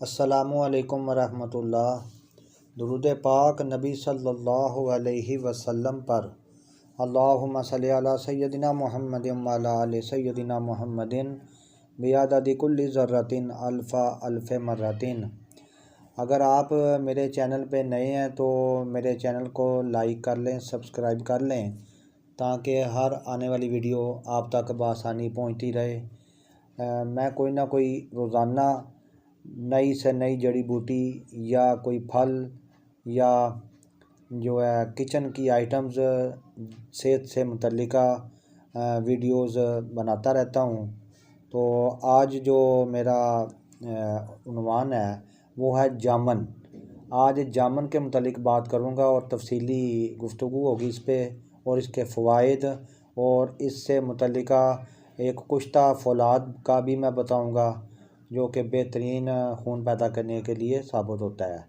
अस्सलामुअलैकुम वरहमतुल्लाह। दुरूद पाक नबी सल्लल्लाहु अलैहि वसल्लम पर। अल्लाहुम्मा सल्लि अला सय्यदिना मुहम्मदिन व अला आलि सय्यदिना मुहम्मदिन बिअददि कुल्लि ज़र्रतिन अल्फ़ मर्रतिन। अगर आप मेरे चैनल पे नए हैं तो मेरे चैनल को लाइक कर लें, सब्सक्राइब कर लें, ताकि हर आने वाली वीडियो आप तक बआसानी पहुंचती रहे। मैं कोई ना कोई रोज़ाना नई से नई जड़ी बूटी या कोई फल या जो है किचन की आइटम्स सेहत से मुतल्लिका वीडियोस बनाता रहता हूँ। तो आज जो मेरा उन्वान है वो है जामन। आज जामन के मुतल्लिक बात करूँगा और तफसीली गुफ्तगू होगी इस पे और इसके फ़वाइद और इससे मुतल्लिका एक कुश्ता फौलाद का भी मैं बताऊँगा जो कि बेहतरीन खून पैदा करने के लिए साबित होता है।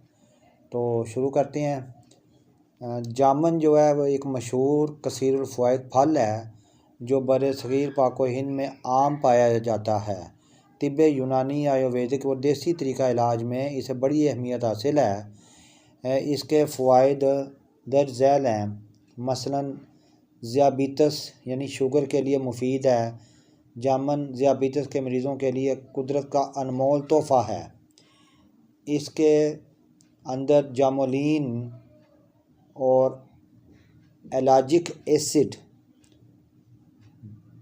तो शुरू करते हैं। जामन जो है वो एक मशहूर कसीरुल फ़वाइद फल है जो बरसगीर पाक व हिंद में आम पाया जाता है। तिब्ब यूनानी आयुर्वेदिक व देसी तरीका इलाज में इसे बड़ी अहमियत हासिल है। इसके फ़वाइद दर्ज झैल हैं। मसलन ज़ियाबितस यानी शुगर के लिए मुफीद है। जामन ज़ियाबितस के मरीज़ों के लिए कुदरत का अनमोल तोहफ़ा है। इसके अंदर जामोलिन और एलाजिक एसिड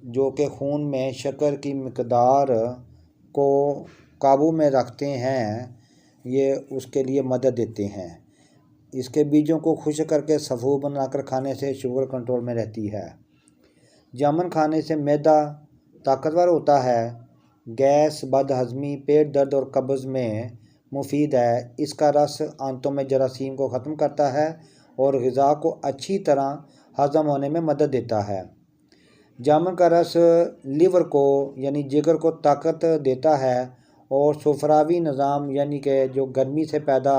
जो कि खून में शक्कर की मिकदार को काबू में रखते हैं, ये उसके लिए मदद देते हैं। इसके बीजों को खुश्क करके सफ़ूफ बनाकर खाने से शुगर कंट्रोल में रहती है। जामन खाने से मैदा ताकतवर होता है। गैस, बदहज़मी, पेट दर्द और कब्ज़ में मुफीद है। इसका रस आंतों में जरासीम को ख़त्म करता है और ग़िज़ा को अच्छी तरह हज़म होने में मदद देता है। जामन का रस लीवर को यानी जिगर को ताकत देता है और सुफरावी निज़ाम यानी कि जो गर्मी से पैदा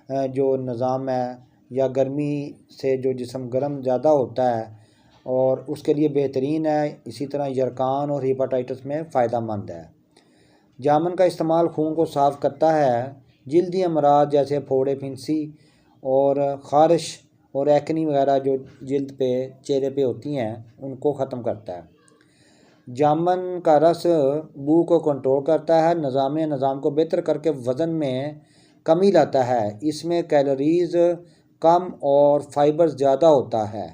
जो निज़ाम है या गर्मी से जो जिस्म गर्म ज़्यादा होता है और उसके लिए बेहतरीन है। इसी तरह यरकान और हेपाटाइटिस में फ़ायदा मंद है। जामन का इस्तेमाल खून को साफ़ करता है। जल्दी अमराज जैसे फोड़े, फिंसी और ख़ारिश और एक्नी वगैरह जो जल्द पे चेहरे पे होती हैं उनको ख़त्म करता है। जामन का रस बू को कंट्रोल करता है। निज़ाम को बेहतर करके वज़न में कमी लाता है। इसमें कैलोरीज़ कम और फाइबर ज़्यादा होता है।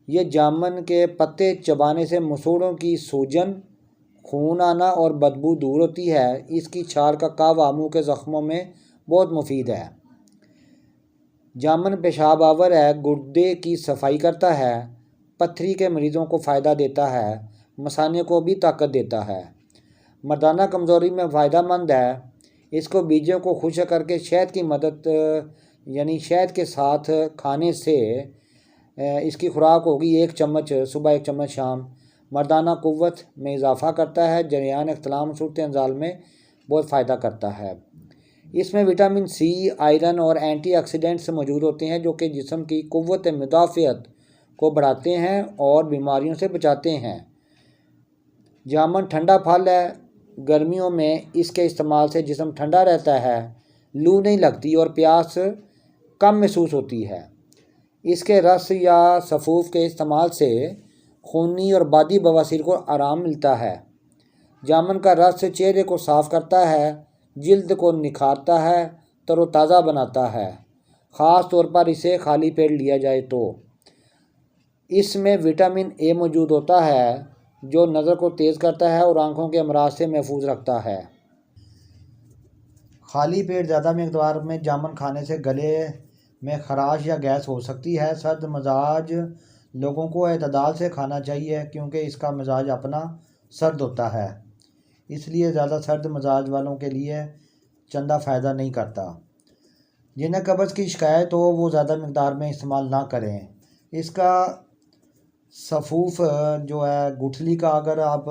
ये जामन के पत्ते चबाने से मसूड़ों की सूजन, खून आना और बदबू दूर होती है। इसकी छाल का कहवा मुँह के ज़ख्मों में बहुत मुफीद है। जामन पेशाब आवर है, गुर्दे की सफाई करता है, पथरी के मरीज़ों को फ़ायदा देता है, मसाने को भी ताकत देता है, मर्दाना कमज़ोरी में फ़ायदा मंद है। इसको बीजों को खुश्क करके शहद की मदद यानी शहद के साथ खाने से इसकी खुराक होगी 1 चम्मच सुबह, 1 चम्मच शाम। मर्दाना क़ुव्वत में इजाफ़ा करता है। जरियान इख्तिलाम सूरत अंजाल में बहुत फ़ायदा करता है। इसमें विटामिन सी, आयरन और एंटीऑक्सीडेंट्स मौजूद होते हैं जो कि जिस्म की क़ुव्वत मुदाफ़ियत को बढ़ाते हैं और बीमारियों से बचाते हैं। जामन ठंडा फल है। गर्मियों में इसके इस्तेमाल से जिस्म ठंडा रहता है, लू नहीं लगती और प्यास कम महसूस होती है। इसके रस या सफ़ूफ के इस्तेमाल से खूनी और बादी बवासीर को आराम मिलता है। जामन का रस चेहरे को साफ़ करता है, जल्द को निखारता है, तरोताज़ा बनाता है। ख़ास तौर पर इसे खाली पेट लिया जाए तो। इसमें विटामिन ए मौजूद होता है जो नज़र को तेज़ करता है और आँखों के अमराज से महफूज रखता है। खाली पेट ज़्यादा मकदार में जामन खाने से गले में ख़राश या गैस हो सकती है। सर्द मजाज लोगों को एतदाल से खाना चाहिए क्योंकि इसका मिजाज अपना सर्द होता है, इसलिए ज़्यादा सर्द मजाज वालों के लिए चंदा फ़ायदा नहीं करता। जिन्हें कब्ज़ की शिकायत हो वो ज़्यादा मकदार में इस्तेमाल ना करें। इसका सफ़ूफ जो है गुठली का अगर आप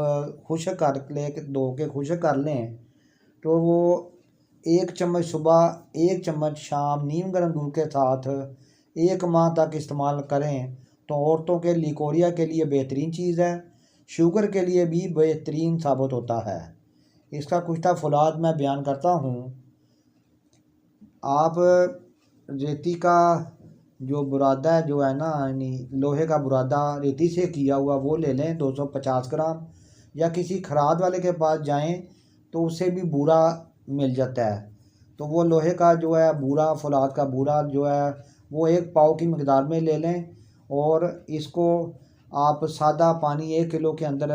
खुश्क कर ले धो के खुश्क कर लें तो वो 1 चम्मच सुबह, 1 चम्मच शाम नीम गर्म दूध के साथ 1 माह तक इस्तेमाल करें तो औरतों के लिकोरिया के लिए बेहतरीन चीज़ है। शुगर के लिए भी बेहतरीन साबित होता है। اس کا کچھ فولاد میں بیان کرتا ہوں۔ آپ ریتی کا جو برادہ ہے جو ہے نا، یعنی لوہے کا برادہ ریتی سے کیا ہوا، وہ لے لیں 250 گرام، یا کسی کھراد والے کے پاس جائیں تو اس سے بھی بورا مل جاتا ہے۔ تو وہ لوہے کا جو ہے بورا، فولاد کا بورا جو ہے وہ 1 پاؤ کی مقدار میں لے لیں، اور اس کو آپ سادہ پانی 1 کلو کے اندر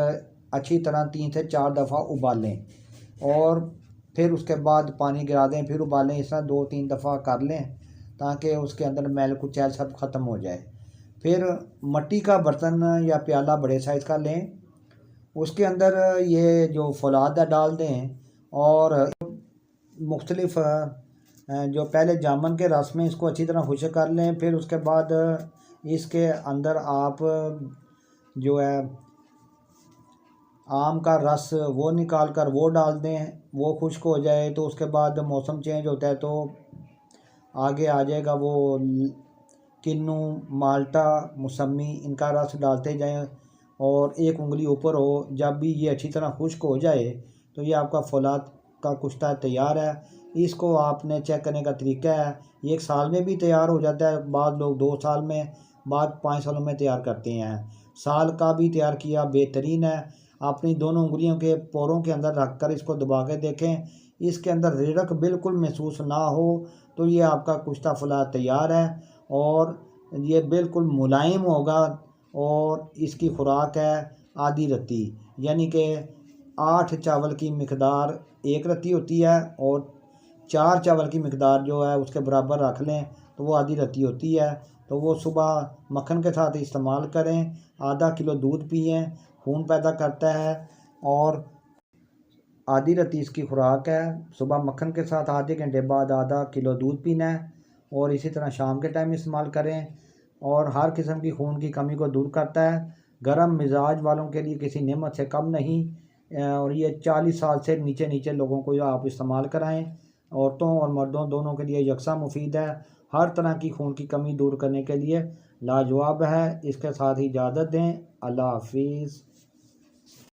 اچھی طرح 3 سے 4 دفعہ ابالیں، اور پھر اس کے بعد پانی گرا دیں، پھر ابالیں، اس طرح 2-3 دفعہ کر لیں تاکہ اس کے اندر میل کچیل سب ختم ہو جائے۔ پھر مٹی کا برتن یا پیالہ بڑے سائز کا لیں، اس کے اندر یہ جو فولاد ہے ڈال دیں، اور مختلف جو پہلے جامن کے رس میں اس کو اچھی طرح خشک کر لیں۔ پھر اس کے بعد اس کے اندر آپ جو ہے آم کا رس وہ نکال کر وہ ڈال دیں، وہ خشک ہو جائے تو اس کے بعد موسم چینج ہوتا ہے تو آگے آ جائے گا وہ کنو، مالٹا، موسمی، ان کا رس ڈالتے جائیں، اور 1 انگلی اوپر ہو۔ جب بھی یہ اچھی طرح خشک ہو جائے تو یہ آپ کا فولاد کا کشتہ تیار ہے۔ اس کو آپ نے چیک کرنے کا طریقہ ہے، 1 سال میں بھی تیار ہو جاتا ہے، بعض لوگ 2 سال میں، بعض 5 سالوں میں تیار کرتے ہیں۔ سال کا بھی تیار کیا بہترین ہے۔ اپنی دونوں انگلیوں کے پوروں کے اندر رکھ کر اس کو دبا کے دیکھیں، اس کے اندر ریڑک بالکل محسوس نہ ہو تو یہ آپ کا کشتہ فولاد تیار ہے، اور یہ بالکل ملائم ہوگا۔ اور اس کی خوراک ہے آدھی رتی، یعنی کہ 8 چاول کی مقدار 1 رتی ہوتی ہے، اور 4 چاول کی مقدار جو ہے اس کے برابر رکھ لیں تو وہ آدھی رتی ہوتی ہے۔ تو وہ صبح مکھن کے ساتھ استعمال کریں، آدھا کلو دودھ پئیں، خون پیدا کرتا ہے، اور آدھی رتی اس کی خوراک ہے۔ صبح مکھن کے ساتھ آدھے گھنٹے بعد آدھا کلو دودھ پینا ہے، اور اسی طرح شام کے ٹائم استعمال کریں، اور ہر قسم کی خون کی کمی کو دور کرتا ہے۔ گرم مزاج والوں کے لیے کسی نعمت سے کم نہیں، اور یہ 40 سال سے نیچے لوگوں کو آپ استعمال کرائیں۔ عورتوں اور مردوں دونوں کے لیے یکساں مفید ہے، ہر طرح کی خون کی کمی دور کرنے کے لیے لاجواب ہے۔ اس کے ساتھ ہی اجازت دیں، اللہ حافظ۔